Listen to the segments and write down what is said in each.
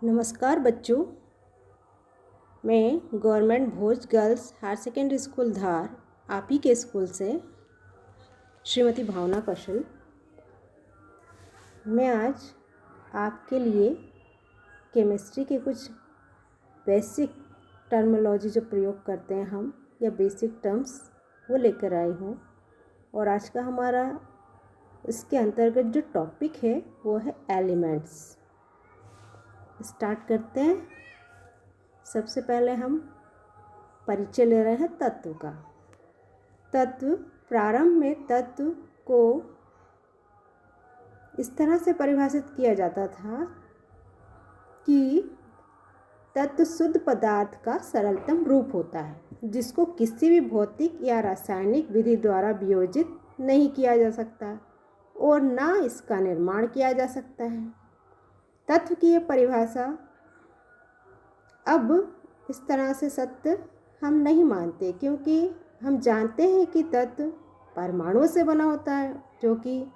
नमस्कार बच्चों, मैं गवर्नमेंट भोज गर्ल्स हायर सेकेंडरी स्कूल धार आप ही के स्कूल से श्रीमती भावना कौशल। मैं आज आपके लिए केमिस्ट्री के कुछ बेसिक टर्मिनोलॉजी जो प्रयोग करते हैं हम या बेसिक टर्म्स वो लेकर आई हूँ। और आज का हमारा इसके अंतर्गत जो टॉपिक है वो है एलिमेंट्स। स्टार्ट करते हैं। सबसे पहले हम परिचय ले रहे हैं तत्व का। तत्व प्रारंभ में तत्व को इस तरह से परिभाषित किया जाता था कि तत्व शुद्ध पदार्थ का सरलतम रूप होता है जिसको किसी भी भौतिक या रासायनिक विधि द्वारा वियोजित नहीं किया जा सकता और ना इसका निर्माण किया जा सकता है। तत्व की यह परिभाषा अब इस तरह से सत्य हम नहीं मानते, क्योंकि हम जानते हैं कि तत्व परमाणुओं से बना होता है, जो कि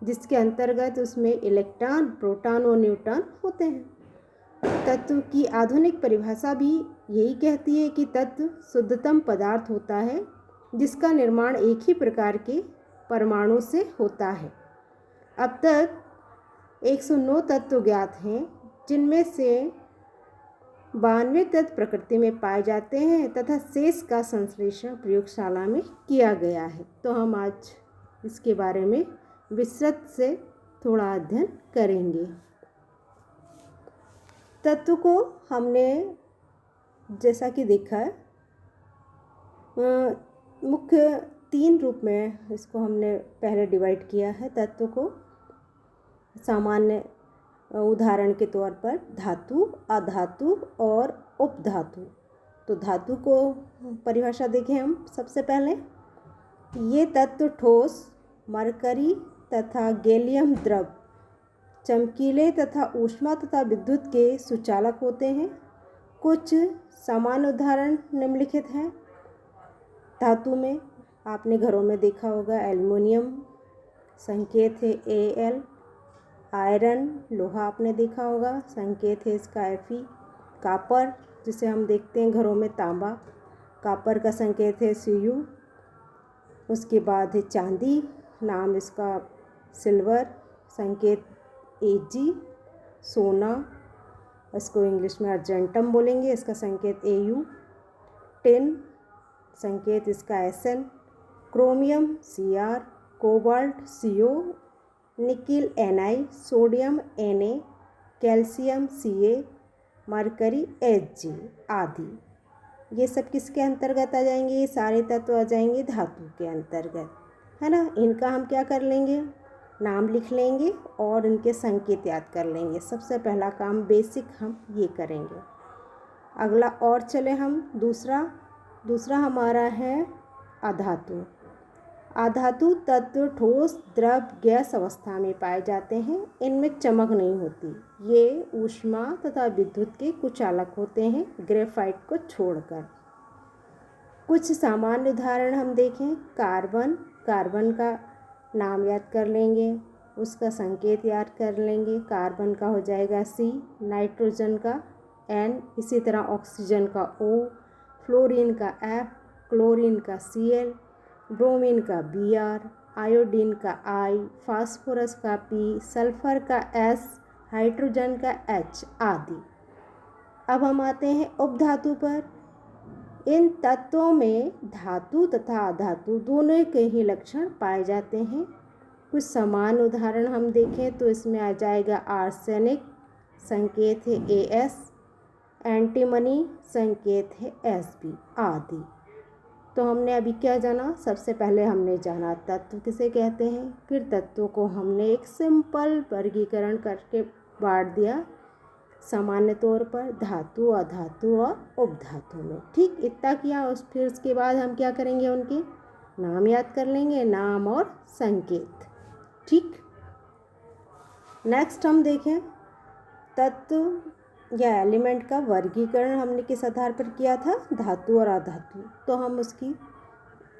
जिसके अंतर्गत उसमें इलेक्ट्रॉन, प्रोटॉन और न्यूट्रॉन होते हैं। तत्व की आधुनिक परिभाषा भी यही कहती है कि तत्व शुद्धतम पदार्थ होता है जिसका निर्माण एक ही प्रकार के परमाणु से होता है। अब तक 109 तत्व ज्ञात हैं, जिनमें से 92 तत्व प्रकृति में पाए जाते हैं तथा शेष का संश्लेषण प्रयोगशाला में किया गया है। तो हम आज इसके बारे में विस्तृत से थोड़ा अध्ययन करेंगे। तत्व को हमने जैसा कि देखा है मुख्य 3 रूप में इसको हमने पहले डिवाइड किया है। तत्व को सामान्य उदाहरण के तौर पर धातु, अधातु और उपधातु। तो धातु को परिभाषा देखें हम सबसे पहले। ये तत्व ठोस, मरकरी तथा गैलियम द्रव, चमकीले तथा ऊष्मा तथा विद्युत के सुचालक होते हैं। कुछ सामान्य उदाहरण निम्नलिखित हैं। धातु में आपने घरों में देखा होगा एल्युमिनियम, संकेत है Al। आयरन, लोहा आपने देखा होगा, संकेत है इसका Fe। कापर, जिसे हम देखते हैं घरों में तांबा, कापर का संकेत है Cu। उसके बाद है चांदी, नाम इसका सिल्वर, संकेत Ag। सोना, इसको इंग्लिश में अर्जेंटम बोलेंगे, इसका संकेत Au। टिन, संकेत इसका Sn। Chromium Cr, cobalt Co, nickel Ni, sodium Na, calcium Ca, mercury Hg आदि। ये सब किसके अंतर्गत आ जाएंगे? ये सारे तत्व आ जाएंगे धातु के अंतर्गत, है ना। इनका हम क्या कर लेंगे? नाम लिख लेंगे और इनके संकेत याद कर लेंगे। सबसे पहला काम बेसिक हम ये करेंगे। अगला और चले हम दूसरा हमारा है अधातु। अधातु तत्व ठोस, द्रव, गैस अवस्था में पाए जाते हैं। इनमें चमक नहीं होती। ये ऊष्मा तथा विद्युत के कुचालक होते हैं, ग्रेफाइट को छोड़कर। कुछ सामान्य उदाहरण हम देखें। कार्बन का नाम याद कर लेंगे, उसका संकेत याद कर लेंगे। कार्बन का हो जाएगा C, नाइट्रोजन का N, इसी तरह ऑक्सीजन का O, फ्लोरीन का F, क्लोरीन का Cl, ब्रोमीन का Br, आयोडीन का I, फास्फोरस का P, सल्फर का S, हाइड्रोजन का H आदि। अब हम आते हैं उपधातु पर। इन तत्वों में धातु तथा अधातु दोनों के ही लक्षण पाए जाते हैं। कुछ समान उदाहरण हम देखें तो इसमें आ जाएगा आर्सेनिक, संकेत है As, एंटीमनी, संकेत है Sb आदि। तो हमने अभी क्या जाना? सबसे पहले हमने जाना तत्व किसे कहते हैं, फिर तत्वों को हमने एक सिंपल वर्गीकरण करके बांट दिया सामान्य तौर पर धातु, अधातु और उपधातु में। ठीक, इतना किया। फिर उसके बाद हम क्या करेंगे? उनके नाम याद कर लेंगे, नाम और संकेत। ठीक, नेक्स्ट हम देखें तत्व या एलिमेंट का वर्गीकरण हमने किस आधार पर किया था? धातु और अधातु। तो हम उसकी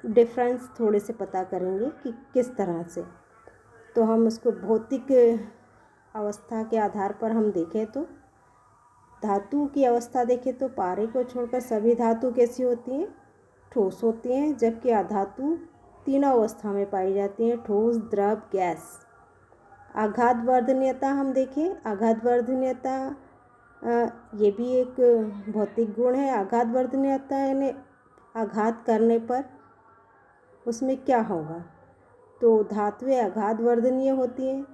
डिफरेंस थोड़े से पता करेंगे कि किस तरह से। तो हम उसको भौतिक अवस्था के आधार पर हम देखें तो धातु की अवस्था देखें तो पारे को छोड़कर सभी धातु कैसी होती हैं? ठोस होती हैं, जबकि अधातु तीनों अवस्था में पाई जाती हैं, ठोस, द्रव, गैस। आघात वर्धनीयता हम देखें, आघात वर्धनीयता ये भी एक भौतिक गुण है। आघात वर्धनीयता यानी आघात करने पर उसमें क्या होगा? तो धातुएं आघात वर्धनीय होती हैं,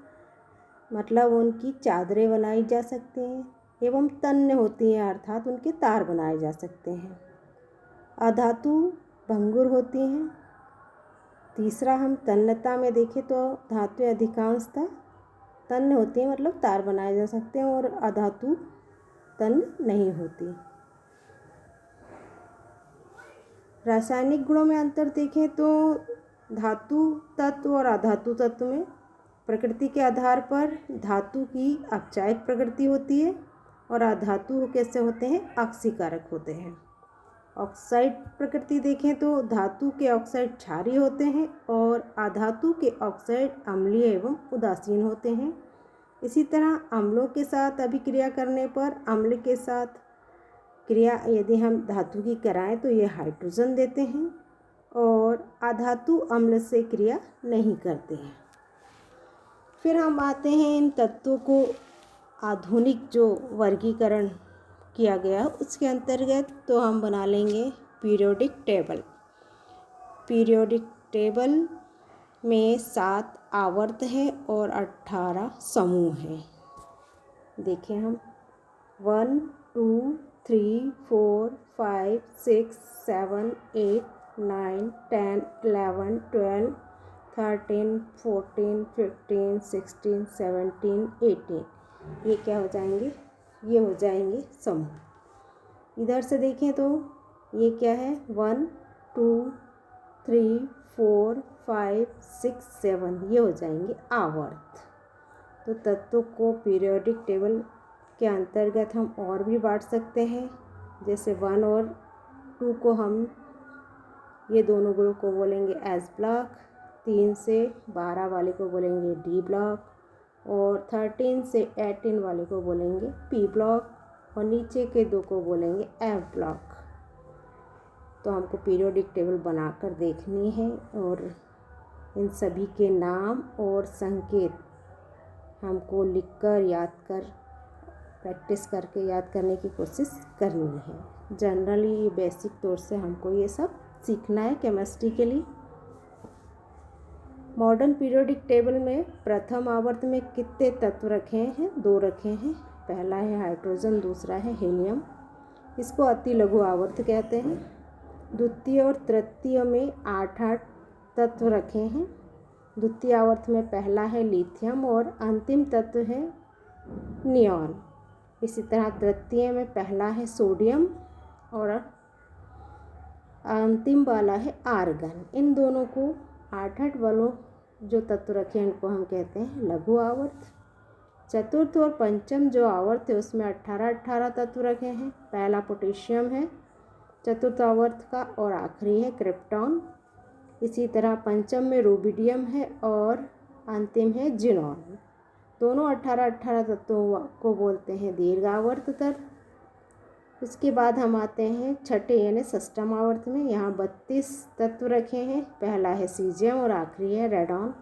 मतलब उनकी चादरें बनाई जा सकती हैं, एवं तन्य होती हैं, अर्थात उनके तार बनाए जा सकते हैं। अधातु भंगुर होती हैं। तीसरा हम तन्यता में देखें तो धातुएं अधिकांशतः तन्य होती हैं, मतलब तार बनाए जा सकते हैं, और अधातु तन्य नहीं होती। रासायनिक गुणों में अंतर देखें तो धातु तत्व और अधातु तत्व में प्रकृति के आधार पर धातु की अपचायक प्रकृति होती है और अधातु कैसे होते हैं? ऑक्सीकारक होते हैं। ऑक्साइड प्रकृति देखें तो धातु के ऑक्साइड क्षारीय होते हैं और अधातु के ऑक्साइड अम्लीय एवं उदासीन होते हैं। इसी तरह अम्लों के साथ अभिक्रिया करने पर अम्ल के साथ क्रिया यदि हम धातु की कराएं तो ये हाइड्रोजन देते हैं और अधातु अम्ल से क्रिया नहीं करते हैं। फिर हम आते हैं इन तत्वों को आधुनिक जो वर्गीकरण किया गया उसके अंतर्गत, तो हम बना लेंगे पीरियोडिक टेबल। पीरियोडिक टेबल में 7 आवर्त है और 18 समूह हैं। देखें हम 1 2 3 4 5 6 7 8 9 10 11 12 13 14 15 16 17 18। ये क्या हो जाएंगे? ये हो जाएंगे समूह। इधर से देखें तो ये क्या है? 1 2 3 4 5 6 7, ये हो जाएंगे आवर्त। तो तत्वों को पीरियोडिक टेबल के अंतर्गत हम और भी बांट सकते हैं। जैसे 1 और 2 को हम ये दोनों ग्रुप को बोलेंगे एस ब्लॉक, 3 से 12 वाले को बोलेंगे डी ब्लॉक और 13 से 18 वाले को बोलेंगे पी ब्लॉक और नीचे के 2 को बोलेंगे एफ ब्लॉक। तो हमको पीरियोडिक टेबल बनाकर देखनी है और इन सभी के नाम और संकेत हमको लिखकर याद कर प्रैक्टिस करके याद करने की कोशिश करनी है। जनरली ये बेसिक तौर से हमको ये सब सीखना है केमिस्ट्री के लिए। मॉडर्न पीरियोडिक टेबल में प्रथम आवर्त में कितने तत्व रखे हैं? 2 रखे हैं। पहला है हाइड्रोजन, दूसरा है हीलियम। इसको अति लघु आवर्त कहते हैं। द्वितीय और तृतीय में 8-8 तत्व रखे हैं। द्वितीय आवर्त में पहला है लिथियम और अंतिम तत्व है नियॉन। इसी तरह तृतीय में पहला है सोडियम और अंतिम वाला है आर्गन। इन दोनों को 8-8 वालों जो तत्व रखे हैं इनको हम कहते हैं लघु आवर्त। चतुर्थ और पंचम जो आवर्त है उसमें 18-18 तत्व रखे हैं। पहला पोटेशियम है चतुर्थ आवर्त का और आखिरी है क्रिप्टॉन। इसी तरह पंचम में रूबिडियम है और अंतिम है जिनॉन। दोनों 18-18 तत्वों को बोलते हैं दीर्घ आवर्त तत्व। उसके बाद हम आते हैं छठे यानी षष्ठम आवर्त में। यहाँ 32 तत्व रखे हैं। पहला है सीजियम और आखिरी है रेडॉन।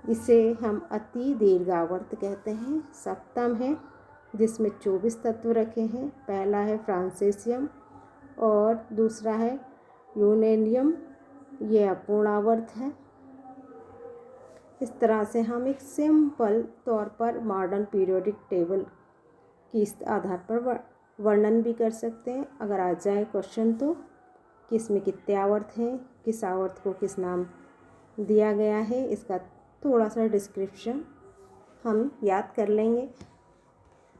इसे हम अति दीर्घ आवर्त कहते हैं। सप्तम है जिसमें 24 तत्व रखे हैं। पहला है फ्रांसीसियम और दूसरा है यूरेनियम, ये अपूर्ण आवर्त है। इस तरह से हम एक सिंपल तौर पर मॉडर्न पीरियोडिक टेबल की इस आधार पर वर्णन भी कर सकते हैं। अगर आ जाए क्वेश्चन तो किस में कितने आवर्त हैं, किस आवर्त को किस नाम दिया गया है, इसका थोड़ा सा डिस्क्रिप्शन हम याद कर लेंगे।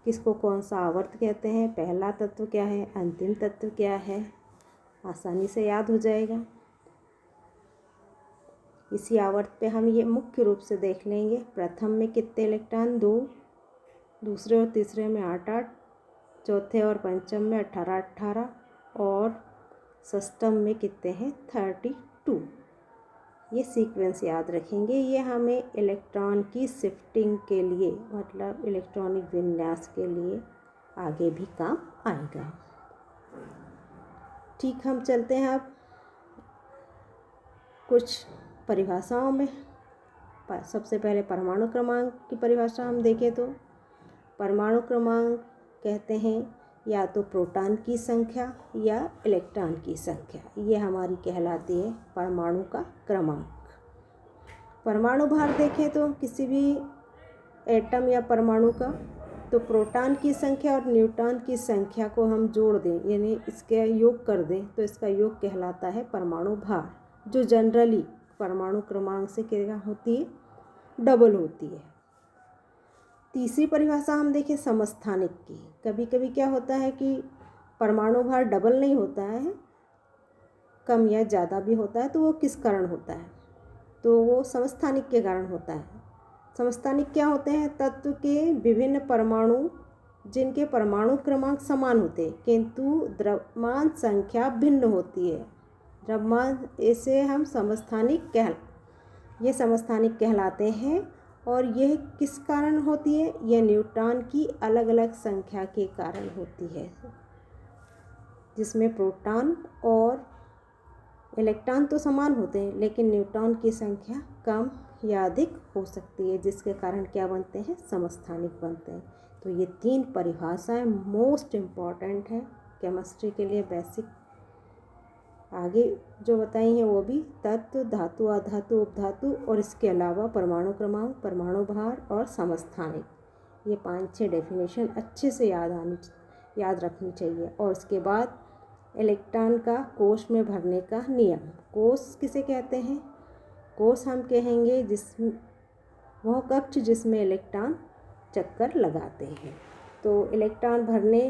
किसको कौन सा आवर्त कहते हैं, पहला तत्व क्या है, अंतिम तत्व क्या है, आसानी से याद हो जाएगा। इसी आवर्त पे हम ये मुख्य रूप से देख लेंगे। प्रथम में कितने इलेक्ट्रॉन? 2, दूसरे और तीसरे में 8-8, चौथे और पंचम में 18-18 और षष्ठम में कितने हैं? 32। ये सीक्वेंस याद रखेंगे। ये हमें इलेक्ट्रॉन की शिफ्टिंग के लिए, मतलब इलेक्ट्रॉनिक विन्यास के लिए आगे भी काम आएगा। ठीक, हम चलते हैं अब कुछ परिभाषाओं में। सबसे पहले परमाणु क्रमांक की परिभाषा हम देखें तो परमाणु क्रमांक कहते हैं या तो प्रोटॉन की संख्या या इलेक्ट्रॉन की संख्या, ये हमारी कहलाती है परमाणु का क्रमांक। परमाणु भार देखें तो किसी भी एटम या परमाणु का, तो प्रोटॉन की संख्या और न्यूट्रॉन की संख्या को हम जोड़ दें, यानी इसके योग कर दें, तो इसका योग कहलाता है परमाणु भार, जो जनरली परमाणु क्रमांक से क्या होती है, डबल होती है। तीसरी परिभाषा हम देखें समस्थानिक की। कभी कभी क्या होता है कि परमाणु भार डबल नहीं होता है, कम या ज़्यादा भी होता है, तो वो किस कारण होता है, तो वो समस्थानिक के कारण होता है। समस्थानिक क्या होते हैं, तत्व के विभिन्न परमाणु जिनके परमाणु क्रमांक समान होते हैं किंतु द्रव्यमान संख्या भिन्न होती है। द्रव्यमान, इसे हम ये समस्थानिक कहलाते हैं। और यह किस कारण होती है, यह न्यूट्रॉन की अलग अलग संख्या के कारण होती है, जिसमें प्रोटॉन और इलेक्ट्रॉन तो समान होते हैं लेकिन न्यूट्रॉन की संख्या कम या अधिक हो सकती है, जिसके कारण क्या बनते हैं, समस्थानिक बनते हैं। तो ये 3 परिभाषाएं मोस्ट इम्पॉर्टेंट हैं केमिस्ट्री के लिए, बेसिक। आगे जो बताई हैं वो भी तत्व, धातु, अधातु, उपधातु, और इसके अलावा परमाणु क्रमांक, परमाणु भार और समस्थानिक, ये 5-6 डेफिनेशन अच्छे से याद रखनी चाहिए। और उसके बाद इलेक्ट्रॉन का कोश में भरने का नियम। कोश किसे कहते हैं, कोश हम कहेंगे वह कक्ष जिसमें इलेक्ट्रॉन चक्कर लगाते हैं। तो इलेक्ट्रॉन भरने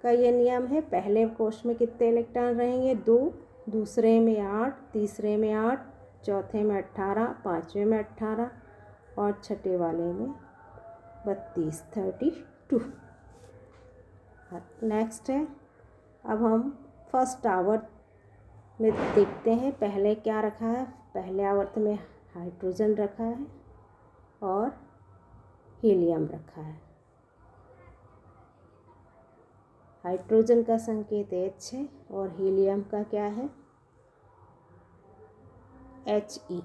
का ये नियम है, पहले कोश में कितने इलेक्ट्रॉन रहेंगे, 2, दूसरे में 8, तीसरे में 8, चौथे में 18, पाँचवें में 18 और छठे वाले में 32, 32। नेक्स्ट है, अब हम फर्स्ट आवर्त में देखते हैं। पहले क्या रखा है, पहले आवर्त में हाइड्रोजन रखा है और हीलियम रखा है। हाइड्रोजन का संकेत H है और हीलियम का क्या है, He।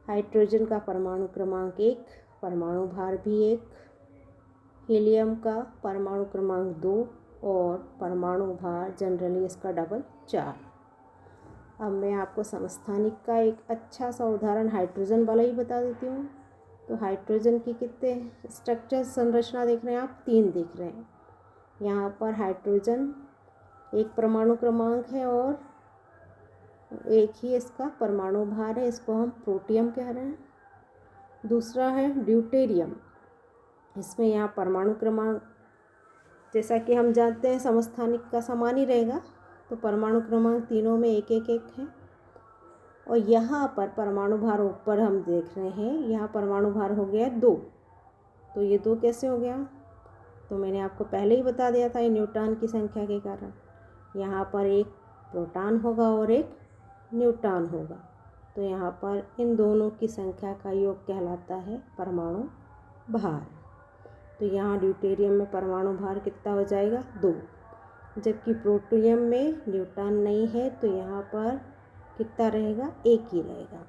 हाइड्रोजन का परमाणु क्रमांक 1, परमाणु भार भी 1, हीलियम का परमाणु क्रमांक 2 और परमाणु भार जनरली इसका डबल 4। अब मैं आपको समस्थानिक का एक अच्छा सा उदाहरण हाइड्रोजन वाला ही बता देती हूँ। तो हाइड्रोजन की कितने स्ट्रक्चर संरचना देख रहे हैं आप, 3 देख रहे हैं। यहाँ पर हाइड्रोजन एक परमाणु क्रमांक है और एक ही इसका परमाणु भार है, इसको हम प्रोटियम कह रहे हैं। दूसरा है ड्यूटेरियम, इसमें यहाँ परमाणु क्रमांक, जैसा कि हम जानते हैं समस्थानिक का समान ही रहेगा, तो परमाणु क्रमांक तीनों में 1-1-1 है। और यहाँ पर परमाणु भार ऊपर हम देख रहे हैं, यहाँ परमाणु भार हो गया 2। तो ये 2 कैसे हो गया, तो मैंने आपको पहले ही बता दिया था, ये न्यूट्रॉन की संख्या के कारण। यहाँ पर एक प्रोटॉन होगा और एक न्यूट्रॉन होगा, तो यहाँ पर इन दोनों की संख्या का योग कहलाता है परमाणु भार। तो यहाँ ड्यूटेरियम में परमाणु भार कितना हो जाएगा, 2, जबकि प्रोटियम में न्यूट्रॉन नहीं है, तो यहाँ पर कितना रहेगा, 1 ही रहेगा।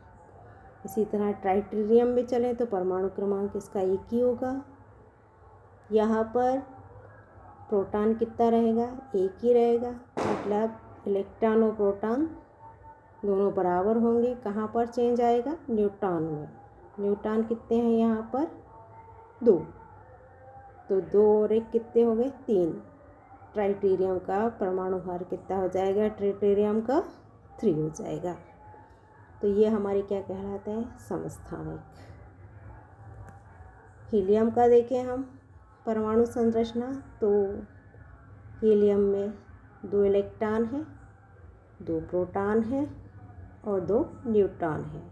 इसी तरह ट्राइटेरियम में चलें तो परमाणु क्रमांक इसका 1 ही होगा। यहाँ पर प्रोटॉन कितना रहेगा, 1 ही रहेगा, मतलब इलेक्ट्रॉन और प्रोटॉन दोनों बराबर होंगे। कहाँ पर चेंज आएगा, न्यूट्रॉन में। न्यूट्रॉन कितने हैं यहाँ पर, 2, तो 2 और 1 कितने हो गए, 3। ट्राइटेरियम का परमाणु भार कितना हो जाएगा, ट्राइटेरियम का 3 हो जाएगा। तो ये हमारे क्या कहलाते हैं, समस्थानिक। हीलियम का देखें हम परमाणु संरचना, तो हीलियम में 2 इलेक्ट्रॉन है, 2 प्रोटॉन है और 2 न्यूट्रॉन है।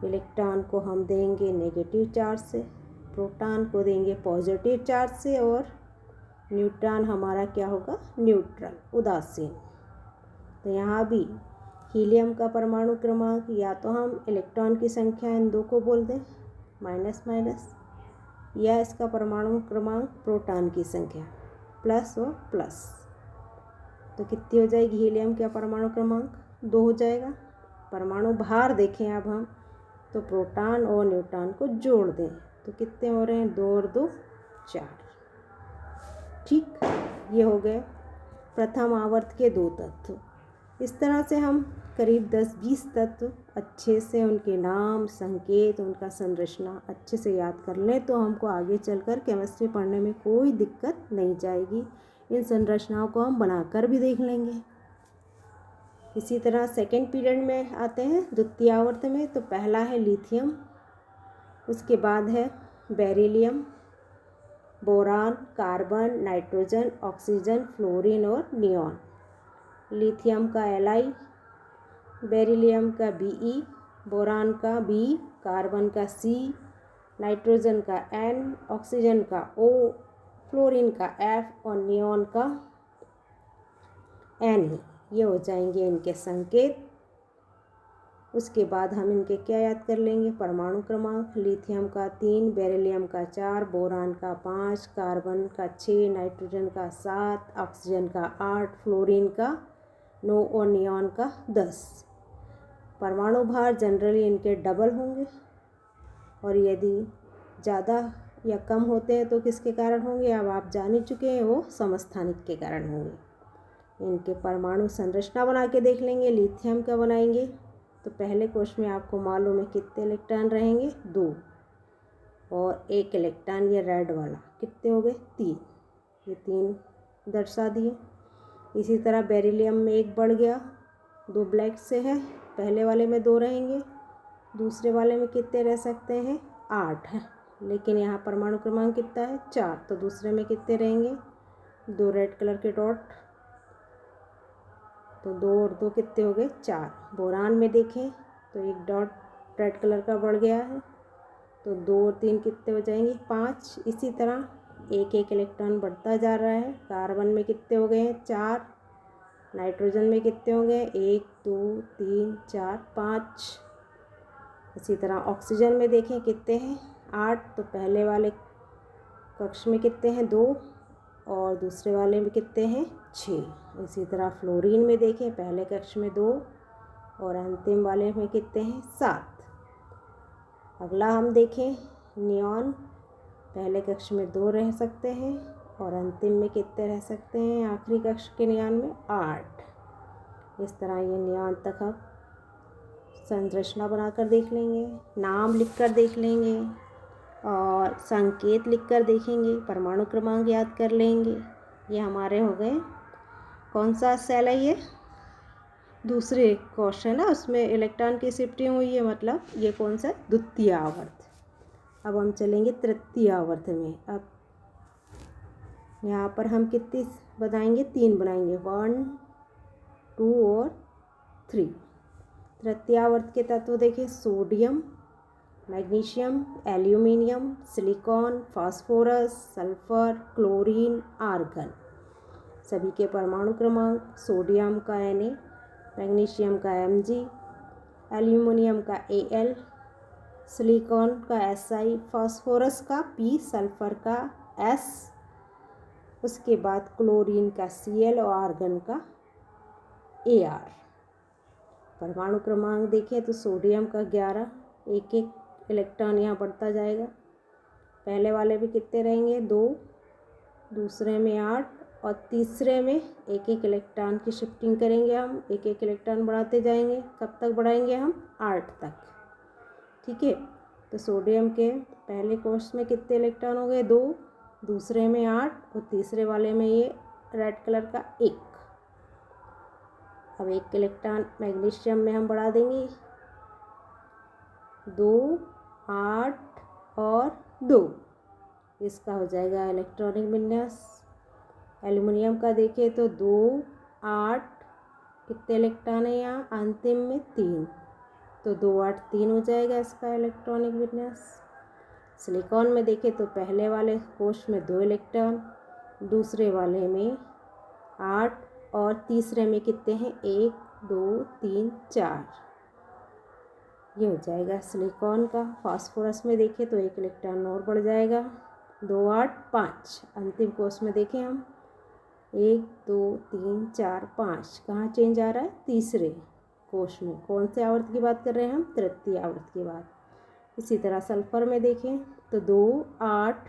इलेक्ट्रॉन को हम देंगे नेगेटिव चार्ज से, प्रोटॉन को देंगे पॉजिटिव चार्ज से, और न्यूट्रॉन हमारा क्या होगा, न्यूट्रल, उदासीन। तो यहाँ भी हीलियम का परमाणु क्रमांक, या तो हम इलेक्ट्रॉन की संख्या इन 2 को बोल दें, माइनस माइनस, या इसका परमाणु क्रमांक प्रोटॉन की संख्या प्लस और प्लस। तो कितनी हो जाएगी हीलियम का परमाणु क्रमांक 2 हो जाएगा। परमाणु भार देखें अब हम, तो प्रोटॉन और न्यूट्रॉन को जोड़ दें तो कितने हो रहे हैं, 2 और 2 4। ठीक, ये हो गए प्रथम आवर्त के 2 तत्व। इस तरह से हम करीब 10-20 तत्व अच्छे से उनके नाम, संकेत, उनका संरचना अच्छे से याद कर लें तो हमको आगे चलकर केमिस्ट्री पढ़ने में कोई दिक्कत नहीं जाएगी। इन संरचनाओं को हम बनाकर भी देख लेंगे। इसी तरह सेकेंड पीरियड में आते हैं द्वितीय आवर्त में। तो पहला है लिथियम, उसके बाद है beryllium, boron, carbon, nitrogen, oxygen, fluorine और नियॉन। लिथियम का Li, बेरिलियम का Be, बोरान का B, कार्बन का C, नाइट्रोजन का N, ऑक्सीजन का O, फ्लोरीन का F और नियॉन का N। ये हो जाएंगे इनके संकेत। उसके बाद हम इनके क्या याद कर लेंगे, परमाणु क्रमांक। लिथियम का 3, बेरिलियम का 4, बोरान का 5, कार्बन का 6, नाइट्रोजन का 7, ऑक्सीजन का 8, फ्लोरीन का 9 और नियॉन का 10। परमाणु भार जनरली इनके डबल होंगे और यदि ज़्यादा या कम होते हैं तो किसके कारण होंगे, अब आप जान ही चुके हैं, वो समस्थानिक के कारण होंगे। इनके परमाणु संरचना बना के देख लेंगे। लिथियम का बनाएंगे तो पहले कोश में आपको मालूम है कितने इलेक्ट्रॉन रहेंगे, 2 और 1 इलेक्ट्रॉन ये रेड वाला, कितने हो गए, 3। ये 3 दर्शा दिए। इसी तरह बेरिलियम में 1 बढ़ गया, 2 ब्लैक से है, पहले वाले में 2 रहेंगे, दूसरे वाले में कितने रह सकते हैं, 8 है, लेकिन यहाँ परमाणु क्रमांक कितना है, 4, तो दूसरे में कितने रहेंगे, 2 रेड कलर के डॉट, तो 2 और 2 कितने हो गए, 4। बोरान में देखें तो 1 डॉट रेड कलर का बढ़ गया है, तो 2 और 3 कितने हो जाएंगे, 5। इसी तरह 1-1 इलेक्ट्रॉन बढ़ता जा रहा है। कार्बन में कितने हो गए हैं, 4। नाइट्रोजन में कितने हो गए, 1 2 3 4 5। इसी तरह ऑक्सीजन में देखें कितने हैं, 8, तो पहले वाले कक्ष में कितने हैं, 2 और दूसरे वाले में कितने हैं, 6। इसी तरह फ्लोरीन में देखें पहले कक्ष में 2 और अंतिम वाले में कितने हैं, 7। अगला हम देखें नियॉन, पहले कक्ष में 2 रह सकते हैं और अंतिम में कितने रह सकते हैं, आखिरी कक्ष के नियॉन में 8। इस तरह ये नियॉन तक हम संरचना बनाकर देख लेंगे, नाम लिखकर देख लेंगे और संकेत लिखकर देखेंगे, परमाणु क्रमांक याद कर लेंगे। ये हमारे हो गए, कौन सा सेल है ये, दूसरे क्वेश्चन है, उसमें इलेक्ट्रॉन की शिफ्टिंग हुई है, मतलब ये कौन सा, द्वितीय आवर्त। अब हम चलेंगे तृतीय आवर्त में। अब यहाँ पर हम कितनी बनाएंगे, 3 बनाएंगे, 1 2 और 3। तृतीय आवर्त के तत्व देखें, sodium, magnesium, aluminium, silicon, phosphorus, sulphur, chlorine, argon. सभी के परमाणु क्रमांक, सोडियम का Na, मैग्नीशियम का Mg, एल्यूमिनियम का Al, सिलिकॉन का Si, फास्फोरस का P, सल्फर का S, उसके बाद क्लोरीन का Cl और आर्गन का Ar। परमाणु क्रमांक देखें तो सोडियम का 11, 1-1 इलेक्ट्रॉन यहाँ बढ़ता जाएगा, पहले वाले में कितने रहेंगे, 2, दूसरे में 8 और तीसरे में 1-1 इलेक्ट्रॉन की शिफ्टिंग करेंगे हम, 1-1 इलेक्ट्रॉन बढ़ाते जाएंगे, कब तक बढ़ाएंगे हम, 8 तक। ठीक है, तो सोडियम के पहले कोश में कितने इलेक्ट्रॉन हो गए, 2, दूसरे में 8 और तीसरे वाले में ये रेड कलर का 1। अब 1 इलेक्ट्रॉन मैग्नीशियम में हम बढ़ा देंगे, 2 8 और 2, इसका हो जाएगा इलेक्ट्रॉनिक विन्यास। एल्युमिनियम का देखें तो 2 8, कितने इलेक्ट्रॉन है यहाँ, अंतिम में 3, तो 2 8 3 हो जाएगा इसका इलेक्ट्रॉनिक विन्यास। सिलिकॉन में देखें तो पहले वाले कोश में 2 इलेक्ट्रॉन, दूसरे वाले में 8 और तीसरे में कितने हैं, 1 2 3 4, ये हो जाएगा सिलिकॉन का। फास्फोरस में देखें तो 1 इलेक्ट्रॉन और बढ़ जाएगा, 2 8 5। अंतिम कोष में देखें हम 1 2 3 4 5, कहाँ चेंज आ रहा है? तीसरे कोष में। कौन से आवर्त की बात कर रहे हैं हम? तृतीय आवर्त की बात। इसी तरह सल्फर में देखें तो 2 8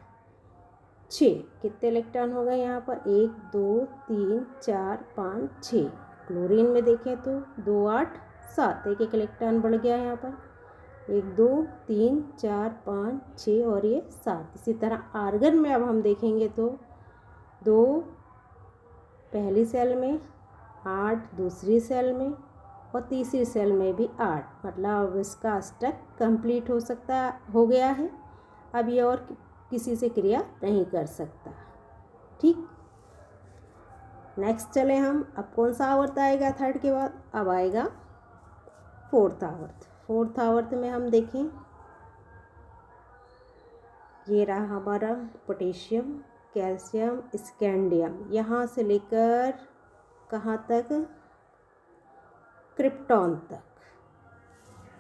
6, कितने इलेक्ट्रॉन हो गए यहाँ पर? 1 2 3 4 5 6। क्लोरीन में देखें तो 2 8 7, एक इलेक्ट्रॉन बढ़ गया यहाँ पर। 1 2 3 4 5 6 और ये 7। इसी तरह आर्गन में अब हम देखेंगे तो 2 पहली सेल में, 8 दूसरी सेल में और तीसरी सेल में भी 8। मतलब अब इसका अष्टक कंप्लीट हो गया है। अब ये और किसी से क्रिया नहीं कर सकता। ठीक, नेक्स्ट चले हम। अब कौन सा आवर्त आएगा थर्ड के बाद? अब आएगा फोर्थ आवर्त। फोर्थ आवर्त में हम देखें, ये रहा हमारा पोटेशियम, कैल्शियम, स्कैंडियम, यहाँ से लेकर कहाँ तक? क्रिप्टॉन तक।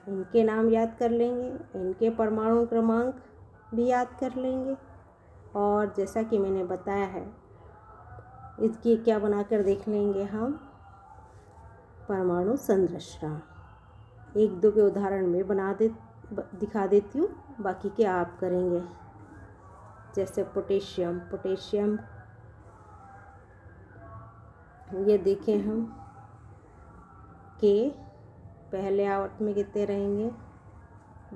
इनके नाम याद कर लेंगे, इनके परमाणु क्रमांक भी याद कर लेंगे। और जैसा कि मैंने बताया है, इसकी क्या बनाकर देख लेंगे हम? परमाणु संरचना। 1 2 के उदाहरण में दिखा देती हूँ, बाकी के आप करेंगे। जैसे पोटेशियम, ये देखें हम के पहले आवर्त में कितने रहेंगे?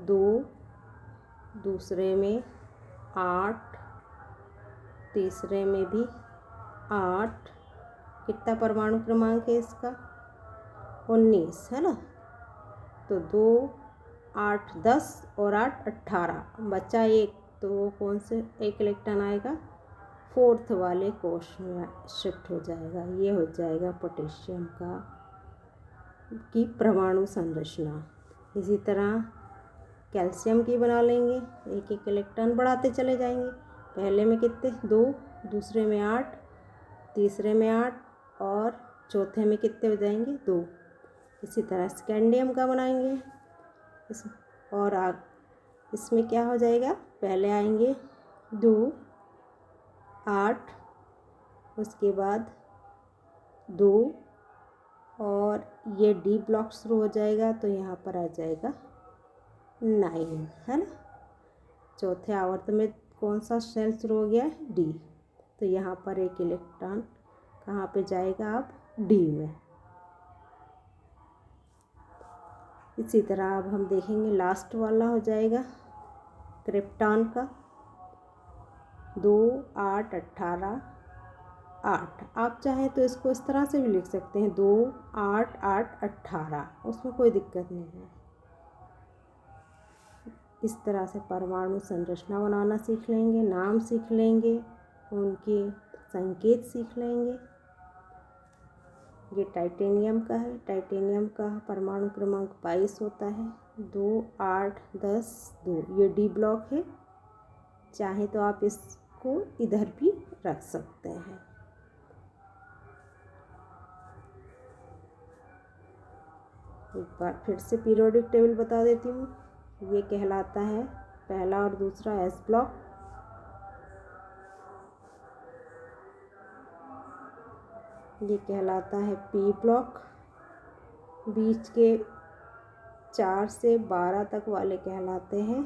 2, दूसरे में 8, तीसरे में भी 8। कितना परमाणु क्रमांक है इसका? 19 है ना। तो 2 8 10 और 8 18, बचा 1। तो कौन से एक इलेक्ट्रॉन आएगा? फोर्थ वाले कोष में शिफ्ट हो जाएगा। ये हो जाएगा पोटेशियम की परमाणु संरचना। इसी तरह कैल्शियम की बना लेंगे। एक एक इलेक्ट्रॉन बढ़ाते चले जाएंगे। पहले में कितने? 2, दूसरे में 8, तीसरे में 8 और चौथे में कितने हो जाएंगे? 2। इसी तरह स्कैंडियम का बनाएंगे और इसमें क्या हो जाएगा? पहले आएंगे 2 8, उसके बाद 2 और ये डी ब्लॉक शुरू हो जाएगा, तो यहाँ पर आ जाएगा 9, है ना। चौथे आवर्त में कौन सा सेल शुरू हो गया है? डी। तो यहाँ पर एक इलेक्ट्रॉन कहाँ पे जाएगा? अब डी में। इसी तरह अब हम देखेंगे लास्ट वाला हो जाएगा क्रिप्टॉन का। 2 8 18 8। आप चाहें तो इसको इस तरह से भी लिख सकते हैं, 2 8 8 18, उसमें कोई दिक्कत नहीं है। इस तरह से परमाणु संरचना बनाना सीख लेंगे, नाम सीख लेंगे, उनके संकेत सीख लेंगे। ये टाइटेनियम का है। टाइटेनियम का परमाणु क्रमांक 22 होता है। 2 8 10 2, ये डी ब्लॉक है। चाहे तो आप इसको इधर भी रख सकते हैं। एक बार फिर से पीरियोडिक टेबल बता देती हूँ। ये कहलाता है पहला और दूसरा एस ब्लॉक, ये कहलाता है पी ब्लॉक, बीच के 4 से 12 तक वाले कहलाते हैं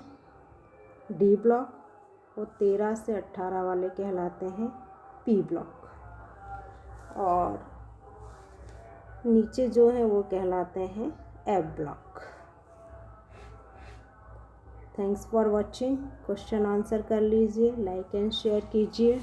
डी ब्लॉक और 13 से 18 वाले कहलाते हैं पी ब्लॉक, और नीचे जो है वो कहलाते हैं F block. Thanks for watching. Question answer कर लीजिए, लाइक एंड शेयर कीजिए।